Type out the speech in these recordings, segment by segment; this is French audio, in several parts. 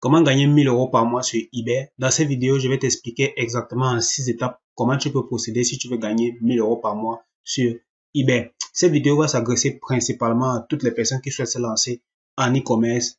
Comment gagner 1000 euros par mois sur eBay? Dans cette vidéo, je vais t'expliquer exactement en 6 étapes comment tu peux procéder si tu veux gagner 1000 euros par mois sur eBay. Cette vidéo va s'adresser principalement à toutes les personnes qui souhaitent se lancer en e-commerce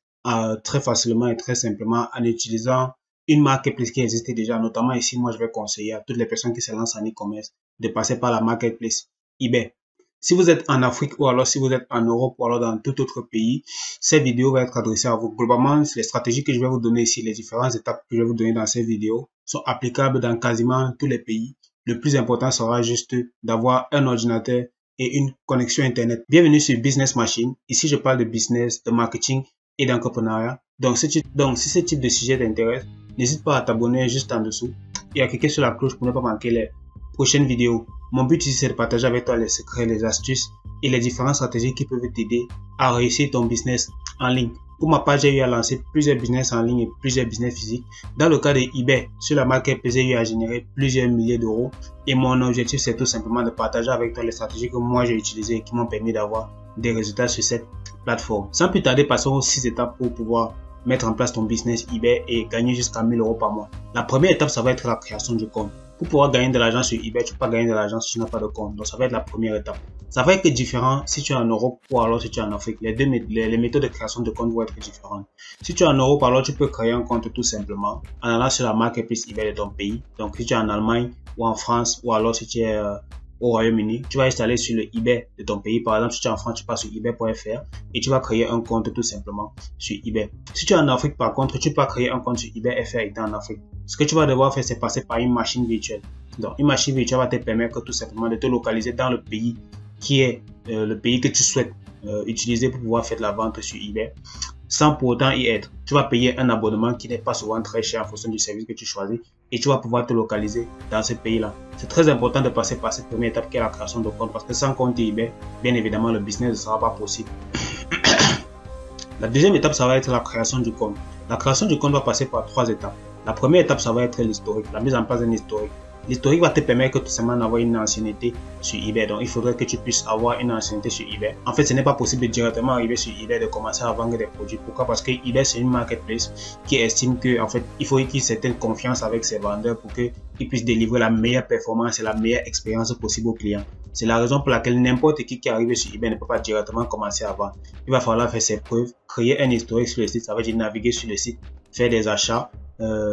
très facilement et très simplement en utilisant une marketplace qui existe déjà. Notamment ici, moi, je vais conseiller à toutes les personnes qui se lancent en e-commerce de passer par la marketplace eBay. Si vous êtes en Afrique ou alors si vous êtes en Europe ou alors dans tout autre pays, cette vidéo va être adressée à vous. Globalement, les stratégies que je vais vous donner ici, les différentes étapes que je vais vous donner dans cette vidéo sont applicables dans quasiment tous les pays. Le plus important sera juste d'avoir un ordinateur et une connexion Internet. Bienvenue sur Business Machine. Ici, je parle de business, de marketing et d'entrepreneuriat. Donc, si ce type de sujet t'intéresse, n'hésite pas à t'abonner juste en dessous et à cliquer sur la cloche pour ne pas manquer les prochaines vidéos. Mon but ici, c'est de partager avec toi les secrets, les astuces et les différentes stratégies qui peuvent t'aider à réussir ton business en ligne. Pour ma part, j'ai eu à lancer plusieurs business en ligne et plusieurs business physiques. Dans le cas de eBay, sur la marketplace, j'ai eu à générer plusieurs milliers d'euros. Et mon objectif, c'est tout simplement de partager avec toi les stratégies que moi j'ai utilisées et qui m'ont permis d'avoir des résultats sur cette plateforme. Sans plus tarder, passons aux 6 étapes pour pouvoir mettre en place ton business eBay et gagner jusqu'à 1000 euros par mois. La première étape, ça va être la création du compte. Pour pouvoir gagner de l'argent sur eBay, tu peux pas gagner de l'argent si tu n'as pas de compte. Donc, ça va être la première étape. Ça va être différent si tu es en Europe ou alors si tu es en Afrique. Les méthodes de création de compte vont être différentes. Si tu es en Europe, alors tu peux créer un compte tout simplement en allant sur la marketplace eBay de ton pays. Donc, si tu es en Allemagne ou en France ou alors si tu es au Royaume-Uni, tu vas installer sur le eBay de ton pays. Par exemple, si tu es en France, tu passes sur ebay.fr et tu vas créer un compte tout simplement sur eBay. Si tu es en Afrique, par contre, tu peux créer un compte sur ebay.fr étant en Afrique. Ce que tu vas devoir faire, c'est passer par une machine virtuelle. Donc, une machine virtuelle va te permettre tout simplement de te localiser dans le pays qui est le pays que tu souhaites utiliser pour pouvoir faire de la vente sur eBay sans pour autant y être. Tu vas payer un abonnement qui n'est pas souvent très cher en fonction du service que tu choisis et tu vas pouvoir te localiser dans ce pays-là. C'est très important de passer par cette première étape qui est la création de compte parce que sans compte eBay, bien évidemment, le business ne sera pas possible. La deuxième étape, ça va être la création du compte. La création du compte va passer par 3 étapes. La première étape, ça va être l'historique, la mise en place d'un historique. L'historique va te permettre tout simplement d'avoir une ancienneté sur eBay. Donc, il faudrait que tu puisses avoir une ancienneté sur eBay. En fait, ce n'est pas possible de directement arriver sur eBay de commencer à vendre des produits. Pourquoi? Parce que eBay, c'est une marketplace qui estime que, en fait, il faut qu'il y ait une certaine confiance avec ses vendeurs pour qu'ils puissent délivrer la meilleure performance et la meilleure expérience possible aux clients. C'est la raison pour laquelle n'importe qui arrive sur eBay ne peut pas directement commencer à vendre. Il va falloir faire ses preuves, créer un historique sur le site. Ça veut dire naviguer sur le site, faire des achats,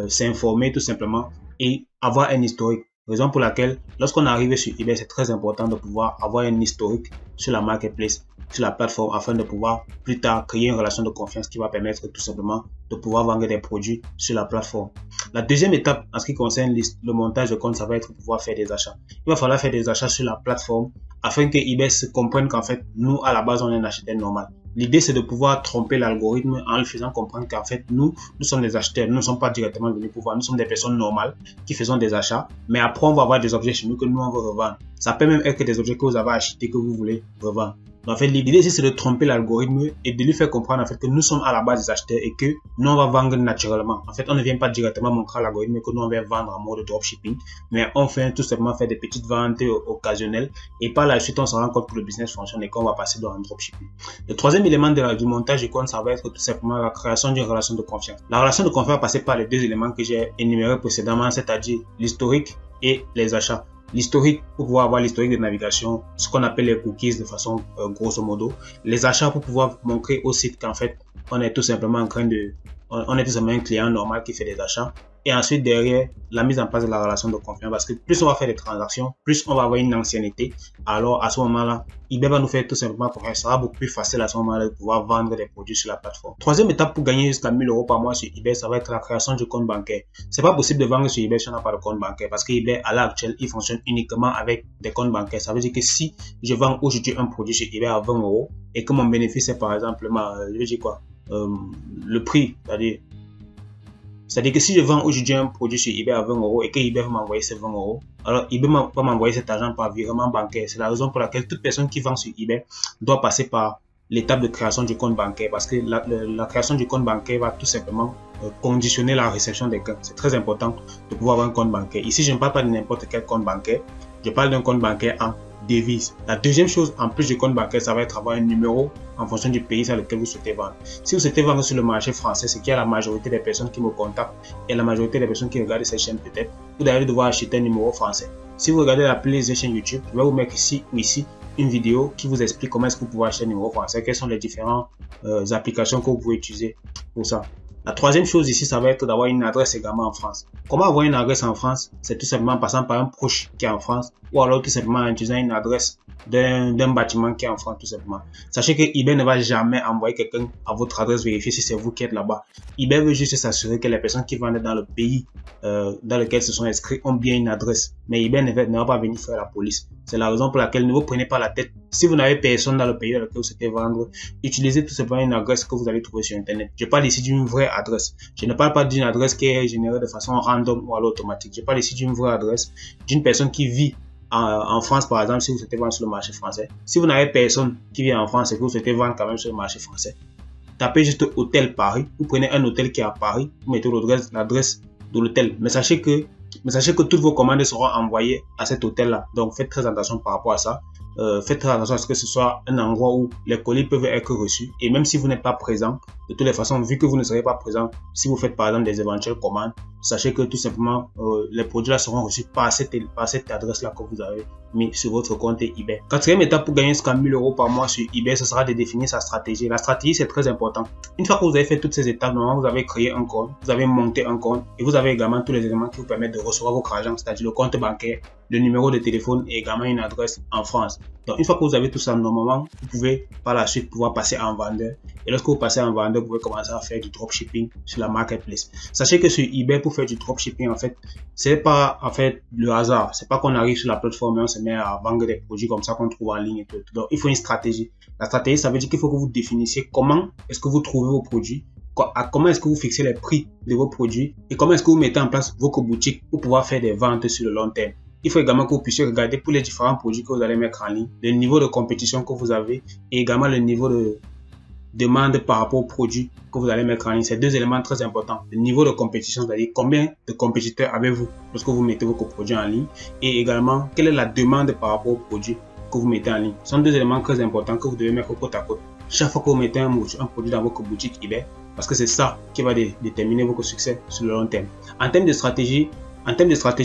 s'informer tout simplement et avoir un historique. Raison pour laquelle, lorsqu'on arrive sur eBay, c'est très important de pouvoir avoir un historique sur la marketplace, sur la plateforme, afin de pouvoir plus tard créer une relation de confiance qui va permettre tout simplement de pouvoir vendre des produits sur la plateforme. La deuxième étape, en ce qui concerne le montage de compte, ça va être de pouvoir faire des achats. Il va falloir faire des achats sur la plateforme afin que eBay se comprenne qu'en fait, nous, à la base, on est un acheteur normal. L'idée, c'est de pouvoir tromper l'algorithme en lui faisant comprendre qu'en fait, nous sommes des acheteurs. Nous ne sommes pas directement venus pour voir. Nous sommes des personnes normales qui faisons des achats. Mais après, on va avoir des objets chez nous que nous, on veut revendre. Ça peut même être des objets que vous avez achetés que vous voulez revendre. Donc, en fait, l'idée, c'est de tromper l'algorithme et de lui faire comprendre en fait, que nous sommes à la base des acheteurs et que nous, on va vendre naturellement. En fait, on ne vient pas directement montrer à l'algorithme que nous, on va vendre en mode dropshipping. Mais on fait tout simplement faire des petites ventes occasionnelles. Et par la suite, on se rend compte que le business fonctionne et qu'on va passer dans un dropshipping. Le troisième élément du montage du compte, ça va être tout simplement la création d'une relation de confiance. La relation de confiance va passer par les 2 éléments que j'ai énumérés précédemment, c'est-à-dire l'historique et les achats. L'historique pour pouvoir avoir l'historique de navigation, ce qu'on appelle les cookies de façon grosso modo. Les achats pour pouvoir montrer au site qu'en fait, on est tout simplement on est tout simplement un client normal qui fait des achats. Et ensuite, derrière, la mise en place de la relation de confiance. Parce que plus on va faire des transactions, plus on va avoir une ancienneté. Alors, à ce moment-là, eBay va nous faire tout simplement confiance. Ça sera beaucoup plus facile à ce moment-là de pouvoir vendre des produits sur la plateforme. Troisième étape pour gagner jusqu'à 1000 euros par mois sur eBay, ça va être la création du compte bancaire. C'est pas possible de vendre sur eBay si on n'a pas de compte bancaire. Parce que eBay, à l'heure actuelle, il fonctionne uniquement avec des comptes bancaires. Ça veut dire que si je vends aujourd'hui un produit sur eBay à 20 euros et que mon bénéfice est par exemple, je veux dire quoi, le prix, c'est-à-dire que si je vends aujourd'hui un produit sur eBay à 20 euros et que eBay va m'envoyer ces 20 euros, alors eBay va m'envoyer cet argent par virement bancaire. C'est la raison pour laquelle toute personne qui vend sur eBay doit passer par l'étape de création du compte bancaire parce que la création du compte bancaire va tout simplement conditionner la réception des gains. C'est très important de pouvoir avoir un compte bancaire. Ici, je ne parle pas de n'importe quel compte bancaire. Je parle d'un compte bancaire en devise. La deuxième chose, en plus du compte bancaire, ça va être avoir un numéro en fonction du pays sur lequel vous souhaitez vendre. Si vous souhaitez vendre sur le marché français, c'est qu'il y a la majorité des personnes qui me contactent et la majorité des personnes qui regardent cette chaîne peut-être, vous allez devoir acheter un numéro français. Si vous regardez la playlist de chaîne YouTube, je vais vous mettre ici ou ici une vidéo qui vous explique comment est-ce que vous pouvez acheter un numéro français, quelles sont les différentes applications que vous pouvez utiliser pour ça. La troisième chose ici, ça va être d'avoir une adresse également en France. Comment avoir une adresse en France? C'est tout simplement en passant par un proche qui est en France ou alors tout simplement en utilisant une adresse d'un bâtiment qui est en France tout simplement. Sachez que eBay ne va jamais envoyer quelqu'un à votre adresse vérifier si c'est vous qui êtes là-bas. eBay veut juste s'assurer que les personnes qui vendent dans le pays dans lequel se sont inscrits ont bien une adresse. Mais eBay ne va pas venir faire la police. C'est la raison pour laquelle ne vous prenez pas la tête. Si vous n'avez personne dans le pays dans lequel vous souhaitez vendre, utilisez tout simplement une adresse que vous allez trouver sur Internet. Je parle ici d'une vraie adresse. Je ne parle pas d'une adresse qui est générée de façon random ou à l'automatique. Je parle ici d'une vraie adresse d'une personne qui vit en France, par exemple, si vous souhaitez vendre sur le marché français. Si vous n'avez personne qui vit en France et que vous souhaitez vendre quand même sur le marché français, tapez juste hôtel Paris. Vous prenez un hôtel qui est à Paris, vous mettez l'adresse de l'hôtel. Mais sachez que toutes vos commandes seront envoyées à cet hôtel-là. Donc, faites très attention par rapport à ça. Faites très attention à ce que ce soit un endroit où les colis peuvent être reçus. Et même si vous n'êtes pas présent, de toutes les façons, vu que vous ne serez pas présent, si vous faites par exemple des éventuelles commandes, sachez que tout simplement, les produits là seront reçus par cette adresse-là que vous avez mis sur votre compte eBay. Quatrième étape pour gagner jusqu'à 1000 € par mois sur eBay, ce sera de définir sa stratégie. La stratégie, c'est très important. Une fois que vous avez fait toutes ces étapes, normalement, vous avez créé un compte, vous avez monté un compte et vous avez également tous les éléments qui vous permettent de recevoir votre argent, c'est-à-dire le compte bancaire, le numéro de téléphone et également une adresse en France. Donc, une fois que vous avez tout ça, normalement, vous pouvez par la suite pouvoir passer en vendeur. Et lorsque vous passez en vendeur, vous pouvez commencer à faire du dropshipping sur la marketplace. Sachez que sur eBay, pour faire du dropshipping, en fait, c'est pas en fait le hasard. C'est pas qu'on arrive sur la plateforme et on se met à vendre des produits comme ça qu'on trouve en ligne et tout. Donc, il faut une stratégie. La stratégie, ça veut dire qu'il faut que vous définissiez comment est-ce que vous trouvez vos produits, comment est-ce que vous fixez les prix de vos produits et comment est-ce que vous mettez en place vos boutiques pour pouvoir faire des ventes sur le long terme. Il faut également que vous puissiez regarder pour les différents produits que vous allez mettre en ligne, le niveau de compétition que vous avez et également le niveau de demande par rapport aux produits que vous allez mettre en ligne. C'est deux éléments très importants. Le niveau de compétition, c'est-à-dire combien de compétiteurs avez-vous lorsque vous mettez vos produits en ligne et également quelle est la demande par rapport aux produits que vous mettez en ligne. Ce sont deux éléments très importants que vous devez mettre côte à côte chaque fois que vous mettez un produit dans votre boutique eBay parce que c'est ça qui va déterminer votre succès sur le long terme. En termes de stratégie,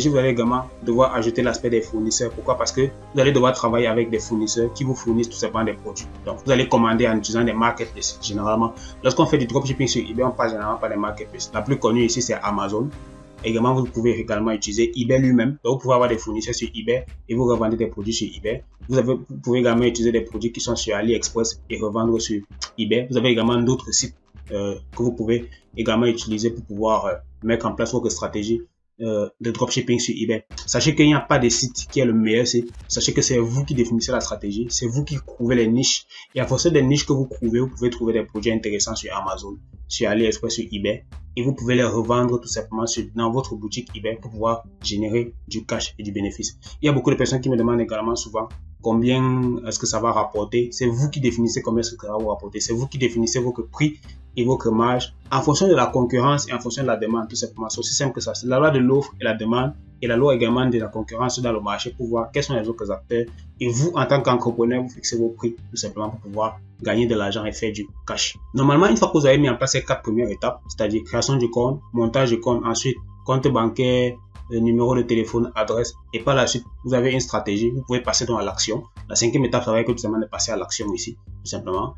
vous allez également devoir ajouter l'aspect des fournisseurs. Pourquoi? Parce que vous allez devoir travailler avec des fournisseurs qui vous fournissent tout simplement des produits. Donc, vous allez commander en utilisant des marketplaces. Généralement, lorsqu'on fait du dropshipping sur eBay, on passe généralement par des marketplaces. La plus connue ici, c'est Amazon. Également, vous pouvez également utiliser eBay lui-même. Donc, vous pouvez avoir des fournisseurs sur eBay et vous revendez des produits sur eBay. Vous pouvez également utiliser des produits qui sont sur AliExpress et revendre sur eBay. Vous avez également d'autres sites que vous pouvez également utiliser pour pouvoir mettre en place votre stratégie de dropshipping sur eBay. Sachez qu'il n'y a pas de site qui est le meilleur site. Sachez que c'est vous qui définissez la stratégie, c'est vous qui trouvez les niches et à force des niches que vous trouvez, vous pouvez trouver des produits intéressants sur Amazon, sur AliExpress, sur eBay et vous pouvez les revendre tout simplement dans votre boutique eBay pour pouvoir générer du cash et du bénéfice. Il y a beaucoup de personnes qui me demandent également souvent combien est-ce que ça va rapporter. C'est vous qui définissez combien est-ce que ça va vous rapporter. C'est vous qui définissez votre prix et votre marge en fonction de la concurrence et en fonction de la demande, tout simplement. C'est aussi simple que ça. C'est la loi de l'offre et la demande et la loi également de la concurrence dans le marché pour voir quels sont les autres acteurs. Et vous, en tant qu'entrepreneur, vous fixez vos prix tout simplement pour pouvoir gagner de l'argent et faire du cash. Normalement, une fois que vous avez mis en place ces 4 premières étapes, c'est-à-dire création du compte, montage du compte, ensuite compte bancaire, numéro de téléphone, adresse et par la suite, vous avez une stratégie. Vous pouvez passer donc à l'action. La 5e étape, ça va être tout simplement de passer à l'action ici, tout simplement.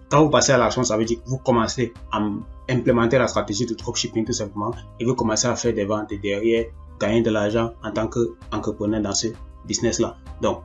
Quand vous passez à l'action, ça veut dire que vous commencez à implémenter la stratégie de dropshipping tout simplement et vous commencez à faire des ventes et derrière gagner de l'argent en tant qu'entrepreneur dans ce business-là. Donc,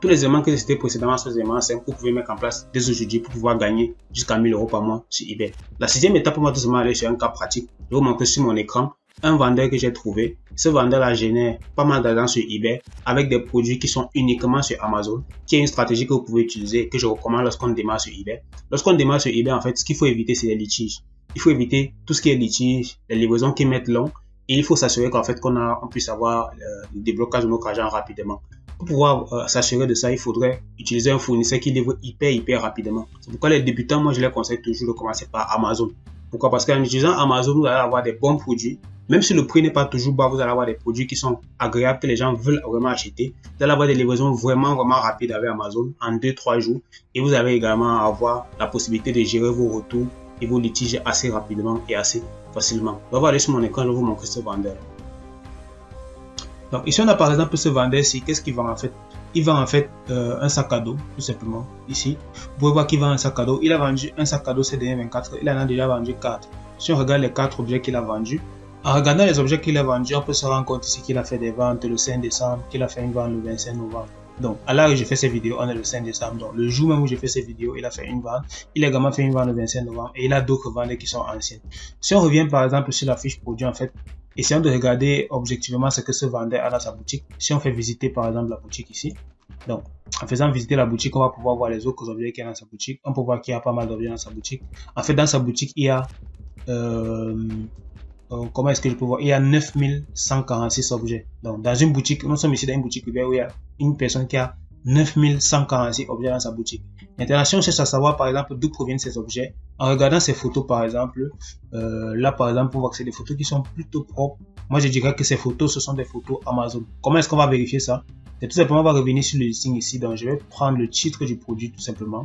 tous les éléments que j'ai cités précédemment, ces éléments simples, vous pouvez mettre en place dès aujourd'hui pour pouvoir gagner jusqu'à 1000 € par mois sur eBay. La 6e étape pour moi, tout simplement aller sur un cas pratique. Je vais vous montrer sur mon écran un vendeur que j'ai trouvé. Ce vendeur-là génère pas mal d'argent sur eBay avec des produits qui sont uniquement sur Amazon, qui est une stratégie que vous pouvez utiliser et que je recommande lorsqu'on démarre sur eBay. Lorsqu'on démarre sur eBay, en fait, ce qu'il faut éviter, c'est les litiges. Il faut éviter tout ce qui est litige, les livraisons qui mettent long et il faut s'assurer qu'en fait, on puisse avoir le déblocage de notre argent rapidement. Pour pouvoir s'assurer de ça, il faudrait utiliser un fournisseur qui livre hyper rapidement. C'est pourquoi les débutants, moi, je les conseille toujours de commencer par Amazon. Pourquoi? Parce qu'en utilisant Amazon, vous allez avoir des bons produits Même si le prix n'est pas toujours bas, vous allez avoir des produits qui sont agréables, que les gens veulent vraiment acheter. Vous allez avoir des livraisons vraiment rapides avec Amazon en 2-3 jours. Et vous allez également avoir la possibilité de gérer vos retours et vos litiges assez rapidement et assez facilement. On va aller sur mon écran, je vais vous montrer ce vendeur. Donc ici on a par exemple ce vendeur-ci, qu'est-ce qu'il vend en fait? Il vend en fait un sac à dos, tout simplement. Ici, vous pouvez voir qu'il vend un sac à dos. Il a vendu un sac à dos ces derniers 24 heures. Il en a déjà vendu 4. Si on regarde les 4 objets qu'il a vendus, en regardant les objets qu'il a vendus, on peut se rendre compte ici qu'il a fait des ventes le 5 décembre, qu'il a fait une vente le 25 novembre. Donc, à l'heure où j'ai fait ces vidéos, on est le 5 décembre. Donc, le jour même où j'ai fait ces vidéos, il a fait une vente. Il a également fait une vente le 25 novembre et il a d'autres ventes qui sont anciennes. Si on revient par exemple sur la fiche produit, en fait, essayons de regarder objectivement ce que ce vendeur a dans sa boutique. Si on fait visiter par exemple la boutique ici, donc en faisant visiter la boutique, on va pouvoir voir les autres objets qu'il y a dans sa boutique. On peut voir qu'il y a pas mal d'objets dans sa boutique. En fait, dans sa boutique, il y a comment est-ce que je peux voir? Il y a 9146 objets. Donc, dans une boutique, nous sommes ici dans une boutique où il y a une personne qui a 9146 objets dans sa boutique. Maintenant, si on cherche à savoir, par exemple, d'où proviennent ces objets, en regardant ces photos, par exemple, là, par exemple, on voit que c'est des photos qui sont plutôt propres. Moi, je dirais que ces photos, ce sont des photos Amazon. Comment est-ce qu'on va vérifier ça? C'est tout simplement, on va revenir sur le listing ici. Donc, je vais prendre le titre du produit, tout simplement.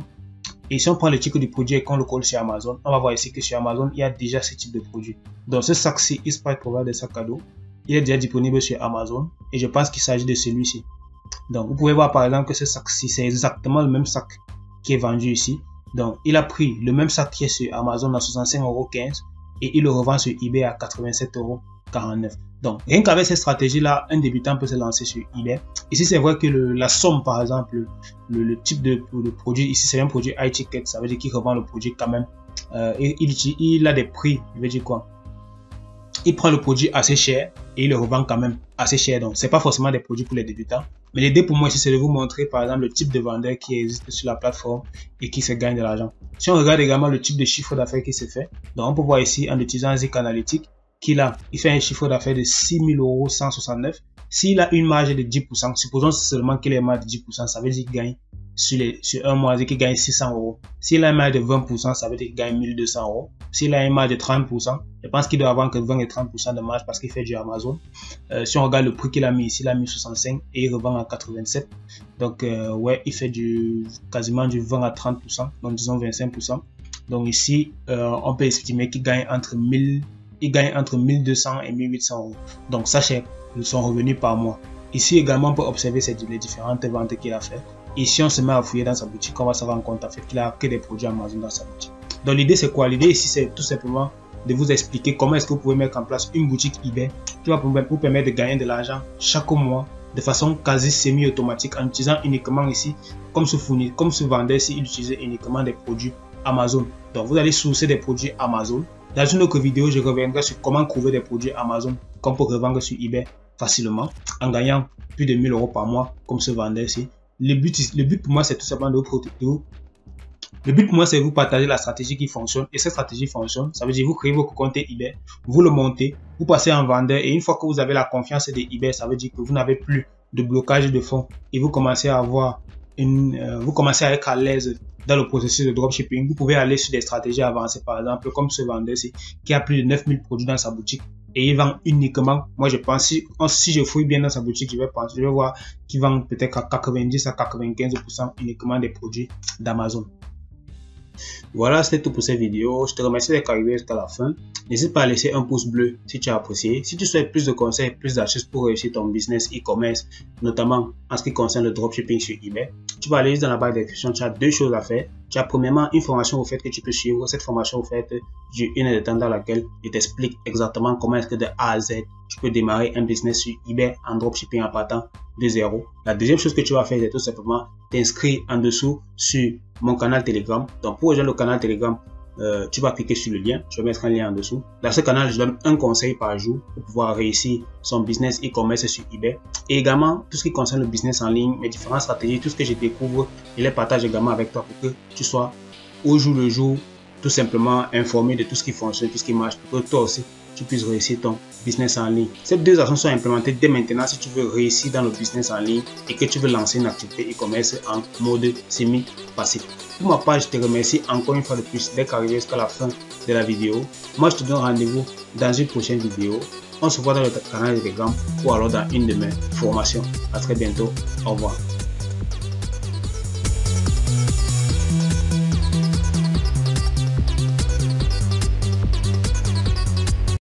Et si on prend le titre du produit et qu'on le colle sur Amazon, on va voir ici que sur Amazon, il y a déjà ce type de produit. Donc, ce sac-ci, Eastprite Provider sac à dos, il est déjà disponible sur Amazon. Et je pense qu'il s'agit de celui-ci. Donc, vous pouvez voir par exemple que ce sac-ci, c'est exactement le même sac qui est vendu ici. Donc, il a pris le même sac qui est sur Amazon à 65,15 € et il le revend sur eBay à 87,49 €. Donc, rien qu'avec cette stratégie-là, un débutant peut se lancer sur eBay. Ici, c'est vrai que la somme, par exemple, le type de produit, ici, c'est un produit high ticket. Ça veut dire qu'il revend le produit quand même. Il a des prix, je veux dire quoi? Il prend le produit assez cher et il le revend quand même assez cher. Donc, c'est pas forcément des produits pour les débutants. Mais l'idée pour moi ici, c'est de vous montrer, par exemple, le type de vendeur qui existe sur la plateforme et qui se gagne de l'argent. Si on regarde également le type de chiffre d'affaires qui se fait, donc on peut voir ici, en utilisant Zik Analytics, il fait un chiffre d'affaires de 6 169 €. S'il a une marge de 10%, supposons seulement qu'il ait une marge de 10%, ça veut dire qu'il gagne sur un mois, qu'il gagne 600 €. S'il a une marge de 20%, ça veut dire qu'il gagne 1200 €. S'il a une marge de 30%, je pense qu'il doit avoir que 20 et 30% de marge parce qu'il fait du Amazon. Si on regarde le prix qu'il a mis ici, il a mis 65 et il revend à 87. Donc, ouais, il fait quasiment du 20 à 30%, donc disons 25%. Donc ici, on peut estimer qu'il gagne entre 1200 et 1800 €. Donc, sachez son revenu par mois. Ici également, on peut observer les différentes ventes qu'il a fait. Et si on se met à fouiller dans sa boutique, on va se rendre compte en fait qu'il a que des produits Amazon dans sa boutique. Donc l'idée c'est quoi? L'idée ici c'est tout simplement de vous expliquer comment est-ce que vous pouvez mettre en place une boutique eBay qui va vous permettre de gagner de l'argent chaque mois de façon quasi semi-automatique en utilisant uniquement ici, comme ce vendeur ici, il utilisait uniquement des produits Amazon. Donc vous allez sourcer des produits Amazon. Dans une autre vidéo, je reviendrai sur comment trouver des produits Amazon qu'on peut revendre sur eBay facilement en gagnant plus de 1000 € par mois comme ce vendeur ici. Le but pour moi, c'est tout simplement de vous protéger. Le but pour moi, c'est de vous partager la stratégie qui fonctionne. Et cette stratégie fonctionne. Ça veut dire que vous créez votre compte eBay, vous le montez, vous passez en vendeur. Et une fois que vous avez la confiance de eBay, ça veut dire que vous n'avez plus de blocage de fonds. Et vous commencez à avoir vous commencez à être à l'aise dans le processus de dropshipping. Vous pouvez aller sur des stratégies avancées, par exemple, comme ce vendeur-ci, qui a plus de 9000 produits dans sa boutique. Et il vend uniquement, moi je pense, si je fouille bien dans sa boutique, je vais voir qu'il vend peut-être à 90 à 95% uniquement des produits d'Amazon. Voilà, c'était tout pour cette vidéo. Je te remercie d'être arrivé jusqu'à la fin. N'hésite pas à laisser un pouce bleu si tu as apprécié. Si tu souhaites plus de conseils, plus d'astuces pour réussir ton business e-commerce, notamment en ce qui concerne le dropshipping sur eBay, tu vas aller juste dans la barre de description. Tu as deux choses à faire. Tu as premièrement une formation offerte que tu peux suivre. Cette formation offerte dure 1 heure de temps dans laquelle je t'explique exactement comment est-ce que de A à Z, tu peux démarrer un business sur eBay en dropshipping en partant de zéro. La deuxième chose que tu vas faire, c'est tout simplement t'inscrire en dessous sur mon canal Telegram. Donc, pour rejoindre le canal Telegram, tu vas cliquer sur le lien. Je vais mettre un lien en dessous. Dans ce canal, je donne un conseil par jour pour pouvoir réussir son business e-commerce sur eBay. Et également, tout ce qui concerne le business en ligne, mes différentes stratégies, tout ce que je découvre, je les partage également avec toi pour que tu sois au jour le jour tout simplement informer de tout ce qui fonctionne, tout ce qui marche, pour que toi aussi, tu puisses réussir ton business en ligne. Ces deux actions sont implémentées dès maintenant si tu veux réussir dans le business en ligne et que tu veux lancer une activité e-commerce en mode semi-passif. Pour ma part, je te remercie encore une fois de plus d'être arrivé jusqu'à la fin de la vidéo. Moi, je te donne rendez-vous dans une prochaine vidéo. On se voit dans le canal de Telegram ou alors dans une de mes formations. À très bientôt. Au revoir.